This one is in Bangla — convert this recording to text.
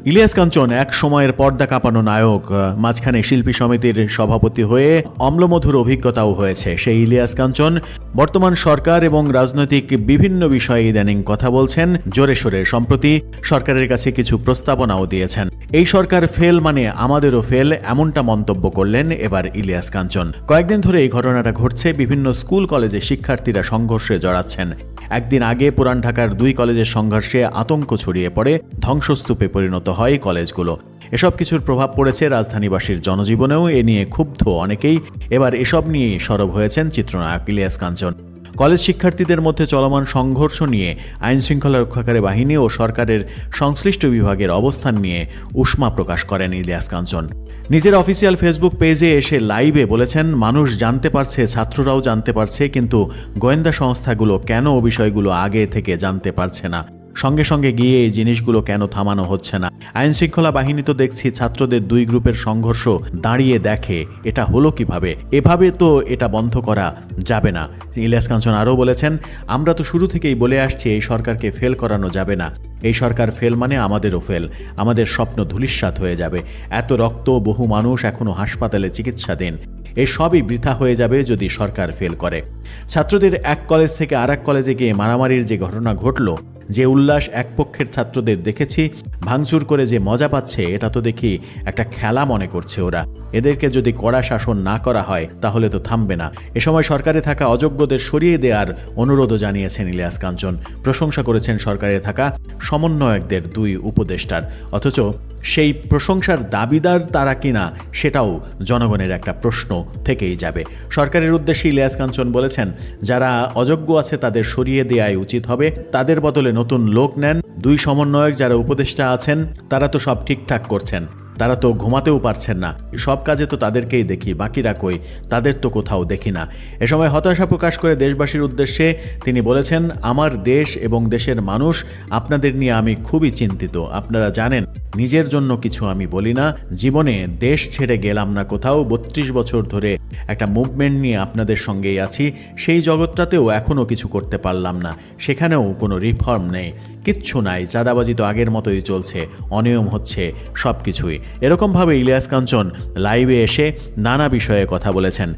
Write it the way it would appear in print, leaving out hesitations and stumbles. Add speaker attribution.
Speaker 1: ইলিয়াস কাঞ্চন এক সময়ের পর্দা কাঁপানো নায়ক, মাঝখানে শিল্পী সমিতির সভাপতি হয়ে অম্লমধুর অভিজ্ঞতাও হয়েছে সেই ইলিয়াস কাঞ্চন বর্তমান সরকার এবং রাজনৈতিক বিভিন্ন বিষয়ে ইদানিং কথা বলছেন জোরে সোরে। সম্প্রতি সরকারের কাছে কিছু প্রস্তাবনাও দিয়েছেন। এই সরকার ফেল মানে আমাদেরও ফেল, এমনটা মন্তব্য করলেন এবার ইলিয়াস কাঞ্চন। কয়েকদিন ধরে এই ঘটনাটা ঘটছে। বিভিন্ন স্কুল কলেজে শিক্ষার্থীরা সংঘর্ষে জড়াচ্ছেন। একদিন আগে পুরান ঢাকার 2 কলেজের সংঘর্ষে আতঙ্ক ছড়িয়ে পড়ে, ধ্বংসস্তূপে পরিণত হয় কলেজগুলো। এসব কিছুর প্রভাব পড়েছে রাজধানীবাসীর জনজীবনেও। এ নিয়ে ক্ষুব্ধ অনেকেই। এবার এসব নিয়েই সরব হয়েছেন চিত্রনায়ক ইলিয়াস কাঞ্চন। কলেজ শিক্ষার্থীদের মধ্যে চলমান সংঘর্ষ নিয়ে আইনশৃঙ্খলা রক্ষাকারী বাহিনী ও সরকারের সংশ্লিষ্ট বিভাগের অবস্থান নিয়ে উষ্মা প্রকাশ করেন ইলিয়াস কাঞ্চন। নিজের অফিসিয়াল ফেসবুক পেজে এসে লাইভে বলেছেন, মানুষ জানতে পারছে, ছাত্ররাও জানতে পারছে, কিন্তু গোয়েন্দা সংস্থাগুলো কেন বিষয়গুলো আগে থেকে জানতে পারছে না? সঙ্গে সঙ্গে গিয়ে এই জিনিসগুলো কেন থামানো হচ্ছে না? আইনশৃঙ্খলা বাহিনী তো দেখছি ছাত্রদের 2 গ্রুপের সংঘর্ষ দাঁড়িয়ে দেখে, এটা হলো কিভাবে? এভাবে তো এটা বন্ধ করা যাবে না। ইলিয়াস কাঞ্চন আরও বলেছেন, আমরা তো শুরু থেকেই বলে আসছি এই সরকারকে ফেল করানো যাবে না। এই সরকার ফেল মানে আমাদেরও ফেল, আমাদের স্বপ্ন ধূলিসাৎ হয়ে যাবে। এত রক্ত, বহু মানুষ এখনও হাসপাতালে চিকিৎসাধীন, এই সবই বৃথা হয়ে যাবে যদি সরকার ফেল করে। ছাত্রদের এক কলেজ থেকে আরেক কলেজে গিয়ে মারামারির যে ঘটনা ঘটল, যে উল্লাস এক পক্ষের ছাত্রদের দেখেছি, ভাঙচুর করে যে মজা পাচ্ছে, এটা তো দেখি একটা খেলা মনে করছে ওরা। এদেরকে যদি কড়া শাসন না করা হয় তাহলে তো থামবে না। এ সময় সরকারে থাকা অযোগ্যদের সরিয়ে দেওয়ার অনুরোধও জানিয়েছেন ইলিয়াস কাঞ্চন। প্রশংসা করেছেন সরকারে থাকা সমন্বয়কদের 2 উপদেষ্টার। অথচ সেই প্রশংসার দাবিদার তারা কিনা সেটাও জনগণের একটা প্রশ্ন থেকেই যাবে। সরকারের উদ্দেশ্যে ইলিয়াস কাঞ্চন বলেছেন, যারা অযোগ্য আছে তাদের সরিয়ে দেওয়াই উচিত হবে, তাদের বদলে নতুন লোক নেন। 2 সমন্বয়ক যারা উপদেষ্টা আছেন তারা তো সব ঠিকঠাক করছেন, তারা তো ঘুমাতেও পারছেন না। সব কাজে তো তাদেরকেই দেখি, বাকিরা কই? তাদের তো কোথাও দেখি না। এ সময় হতাশা প্রকাশ করে দেশবাসীর উদ্দেশ্যে তিনি বলেছেন, আমার দেশ এবং দেশের মানুষ, আপনাদের নিয়ে আমি খুবই চিন্তিত। আপনারা জানেন নিজের জন্য কিছু আমি বলি না, জীবনে দেশ ছেড়ে গেলাম না কোথাও। 32 বছর ধরে একটা মুভমেন্ট নিয়ে আপনাদের সঙ্গেই আছি, সেই জগৎটাতেও এখনও কিছু করতে পারলাম না। সেখানেও কোনো রিফর্ম নেই, কিচ্ছু নাই। চাঁদাবাজি তো আগের মতোই চলছে, অনিয়ম হচ্ছে, সব কিছুই। এরকমভাবে ইলিয়াস কাঞ্চন লাইভে এসে নানা বিষয়ে কথা বলেছেন।